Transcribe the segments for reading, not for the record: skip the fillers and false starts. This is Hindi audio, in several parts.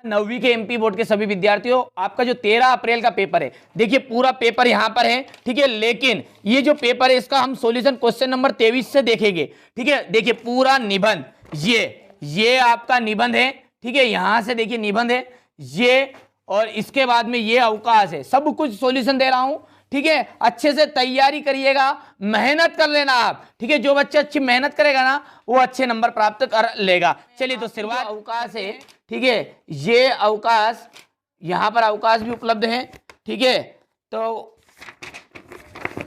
9वीं के एमपी बोर्ड के सभी विद्यार्थियों, आपका जो 13 अप्रैल का पेपर है, देखिए पूरा पेपर यहां पर है, ठीक है। लेकिन ये जो पेपर है इसका हम सॉल्यूशन क्वेश्चन नंबर 23 से देखेंगे, ठीक है। देखिए पूरा निबंध, ये आपका निबंध है, ठीक है। यहां से देखिए निबंध है ये, और इसके बाद में ये अवकाश है, सब कुछ सॉल्यूशन दे रहा हूं, ठीक है। अच्छे से तैयारी करिएगा, मेहनत कर लेना आप, ठीक है। जो बच्चा अच्छी मेहनत करेगा ना वो अच्छे नंबर प्राप्त कर लेगा। चलिए तो शुरुआत अवकाश है, ठीक है। ये अवकाश, यहां पर अवकाश भी उपलब्ध है, ठीक है। तो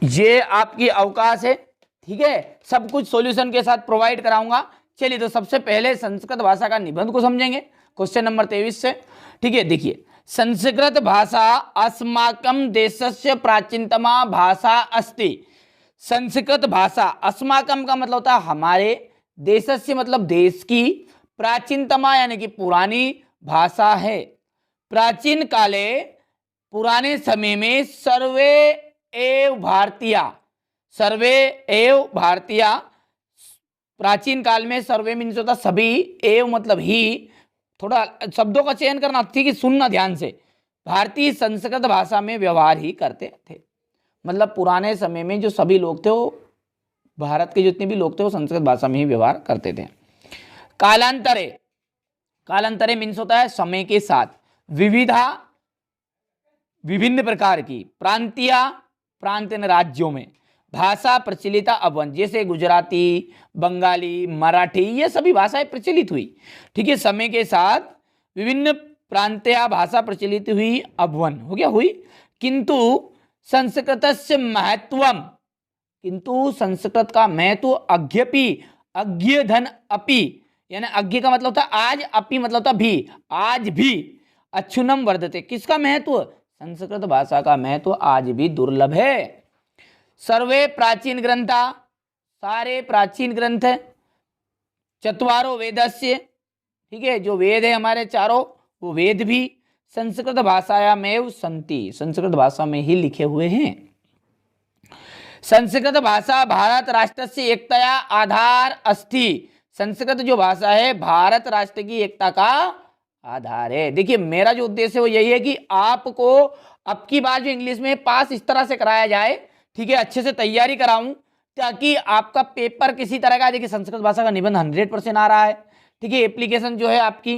ये आपकी अवकाश है, ठीक है। सब कुछ सॉल्यूशन के साथ प्रोवाइड कराऊंगा। चलिए तो सबसे पहले संस्कृत भाषा का निबंध को समझेंगे क्वेश्चन नंबर 23 से, ठीक है। देखिए, संस्कृत भाषा अस्माकं देशस्य प्राचीनतमा भाषा अस्ति। संस्कृत भाषा, अस्माकं का मतलब होता है हमारे, देशस्य मतलब देश की, प्राचीनतमा यानी कि पुरानी भाषा है। प्राचीन काले, पुराने समय में, सर्वे एव भारतीया, सर्वे एव भारतीया, प्राचीन काल में सर्वे मीन्स होता सभी, एव मतलब ही, थोड़ा शब्दों का चयन करना, ठीक है, सुनना ध्यान से, भारतीय संस्कृत भाषा में व्यवहार ही करते थे। मतलब पुराने समय में जो सभी लोग थे वो, भारत के जितने भी लोग थे वो संस्कृत भाषा में ही व्यवहार करते थे। कालांतरे, कालांतरे मीन्स होता है समय के साथ, विविधा विभिन्न प्रकार की, प्रांतीय प्रांत राज्यों में, भाषा प्रचलिता अवन, जैसे गुजराती, बंगाली, मराठी, ये सभी भाषाएं प्रचलित हुई, ठीक है। समय के साथ विभिन्न प्रांतीय भाषा प्रचलित हुई, अभवन हो गया, हुई। किंतु संस्कृतस्य महत्वम, किंतु संस्कृत का महत्व, अज्ञपि, अज्ञ धन अपि, यानी अज्ञ का मतलब था आज, अपि मतलब था भी, आज भी, अच्छुनम वर्धते, किसका महत्व, संस्कृत भाषा का महत्व आज भी दुर्लभ है। सर्वे प्राचीन ग्रंथा, सारे प्राचीन ग्रंथ, चत्वारो वेदस्य, ठीक है, जो वेद है हमारे चारों, वो वेद भी संस्कृत भाषायामेव सन्ति, संस्कृत भाषा में ही लिखे हुए हैं। संस्कृत भाषा भारत राष्ट्र से एकताया आधार अस्ति, संस्कृत जो भाषा है भारत राष्ट्र की एकता का आधार है। देखिए मेरा जो उद्देश्य है वो यही है कि आपको अब की बार जो इंग्लिश में पास इस तरह से कराया जाए, ठीक है, अच्छे से तैयारी कराऊं, ताकि आपका पेपर किसी तरह का, देखिए संस्कृत भाषा का निबंध 100% आ रहा है, ठीक है। एप्लीकेशन जो है आपकी,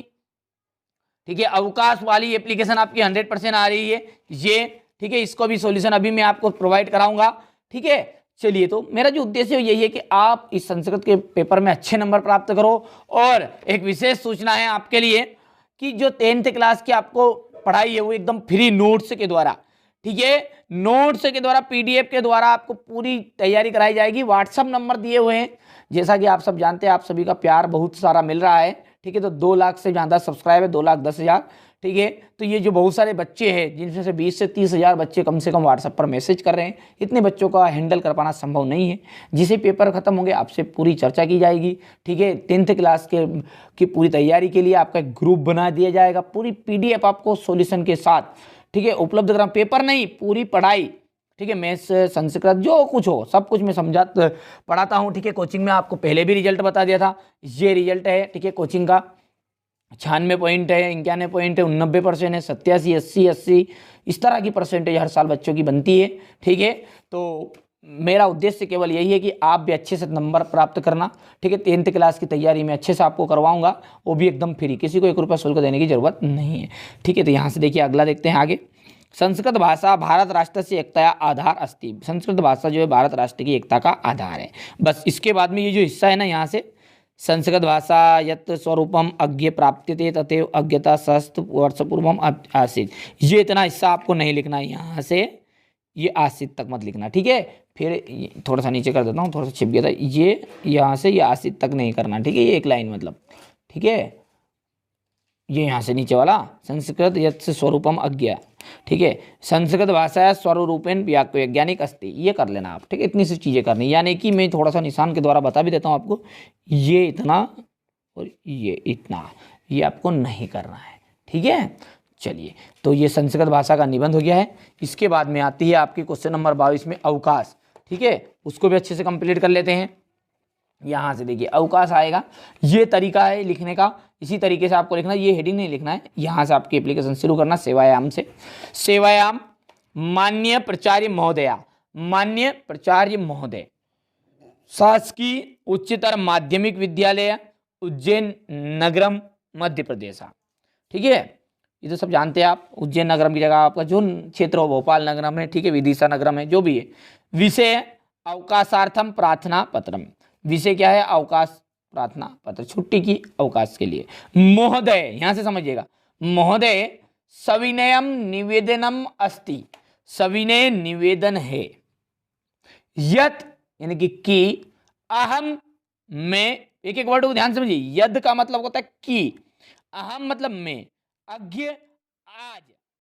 ठीक है, अवकाश वाली एप्लीकेशन आपकी 100% आ रही है ये, ठीक है। इसको भी सॉल्यूशन अभी मैं आपको प्रोवाइड कराऊंगा, ठीक है। चलिए तो मेरा जो उद्देश्य यही है कि आप इस संस्कृत के पेपर में अच्छे नंबर प्राप्त करो। और एक विशेष सूचना है आपके लिए कि जो 10th क्लास की आपको पढ़ाई है वो एकदम फ्री नोट्स के द्वारा, ठीक है, नोट्स के द्वारा, पीडीएफ के द्वारा आपको पूरी तैयारी कराई जाएगी। व्हाट्सएप नंबर दिए हुए हैं, जैसा कि आप सब जानते हैं, आप सभी का प्यार बहुत सारा मिल रहा है, ठीक है। तो 2 लाख से ज़्यादा सब्सक्राइब है, 2,10,000, ठीक है। तो ये जो बहुत सारे बच्चे हैं, जिनमें से 20 से 30,000 बच्चे कम से कम व्हाट्सएप पर मैसेज कर रहे हैं, इतने बच्चों का हैंडल कर पाना संभव नहीं है। जिसे पेपर खत्म होंगे आपसे पूरी चर्चा की जाएगी, ठीक है। 10th क्लास की पूरी तैयारी के लिए आपका एक ग्रुप बना दिया जाएगा, पूरी पीडीएफ आपको सॉल्यूशन के साथ, ठीक है, उपलब्ध करा, पेपर नहीं पूरी पढ़ाई, ठीक है। मैथ्स, संस्कृत, जो कुछ हो सब कुछ मैं पढ़ाता हूँ, ठीक है। कोचिंग में आपको पहले भी रिजल्ट बता दिया था, ये रिजल्ट है, ठीक है। कोचिंग का 96 पॉइंट है, 91 पॉइंट है, 89% है, 87, 80, 80, इस तरह की परसेंटेज हर साल बच्चों की बनती है, ठीक है। तो मेरा उद्देश्य केवल यही है कि आप भी अच्छे से नंबर प्राप्त करना, ठीक है। 10th क्लास की तैयारी में अच्छे से आपको करवाऊंगा, वो भी एकदम फ्री, किसी को 1 रुपया शुल्क देने की जरूरत नहीं है, ठीक है। तो यहाँ से देखिए अगला देखते हैं आगे। संस्कृत भाषा भारत राष्ट्र से एकता आधार अस्ति, संस्कृत भाषा जो है भारत राष्ट्र की एकता का आधार है। बस इसके बाद में ये जो हिस्सा है ना, यहाँ से संस्कृत भाषा यत् स्वरूपम अज्ञ प्राप्यते तथैव अज्ञता सहस्त्र वर्ष पूर्वम आसीत्, ये इतना हिस्सा आपको नहीं लिखना है, यहाँ से ये आसीत् तक मत लिखना, ठीक है। फिर थोड़ा सा नीचे कर देता हूँ, थोड़ा सा छिप गया था, ये यहाँ से ये आसीत् तक नहीं करना, ठीक है, ये एक लाइन मतलब, ठीक है। ये यहाँ से नीचे वाला संस्कृत यत् स्वरूपम अज्ञा, ठीक है, संस्कृत भाषा स्वरूपेण वैज्ञानिक अस्ति, ये कर लेना आप, ठीक है। इतनी सी चीज़ें करनी, यानी कि मैं थोड़ा सा निशान के द्वारा बता भी देता हूँ आपको, ये इतना और ये इतना, ये आपको नहीं करना है, ठीक है। चलिए तो ये संस्कृत भाषा का निबंध हो गया है। इसके बाद में आती है आपकी क्वेश्चन नंबर 22 में अवकाश, ठीक है, उसको भी अच्छे से कंप्लीट कर लेते हैं। यहाँ से देखिए अवकाश आएगा, ये तरीका है लिखने का, इसी तरीके से आपको लिखना है, ये हेडिंग नहीं लिखना है, यहां से आपकी एप्लीकेशन शुरू करना सेवायाम से। सेवायाम मान्य प्राचार्य महोदया, मान्य प्राचार्य महोदय, शासकीय उच्चतर माध्यमिक विद्यालय उज्जैन नगरम मध्य प्रदेश। ठीक है, ये तो सब जानते हैं आप। उज्जैन नगरम की जगह आपका जो क्षेत्र हो, भोपाल नगरम है, ठीक है, विदिशा नगरम है, जो भी है। विषय अवकाशार्थम प्रार्थना पत्रम, विषय क्या है, अवकाश प्रार्थना पत्र, छुट्टी की अवकाश के लिए। महोदय, यहां से समझिएगा, महोदय सविनयम निवेदनम अस्ति, सविनय निवेदन है, यत यानी कि अहम में, एक एक वर्ड को ध्यान से समझिए, यद का मतलब होता है कि, अहम मतलब मैं, अज्ञ आज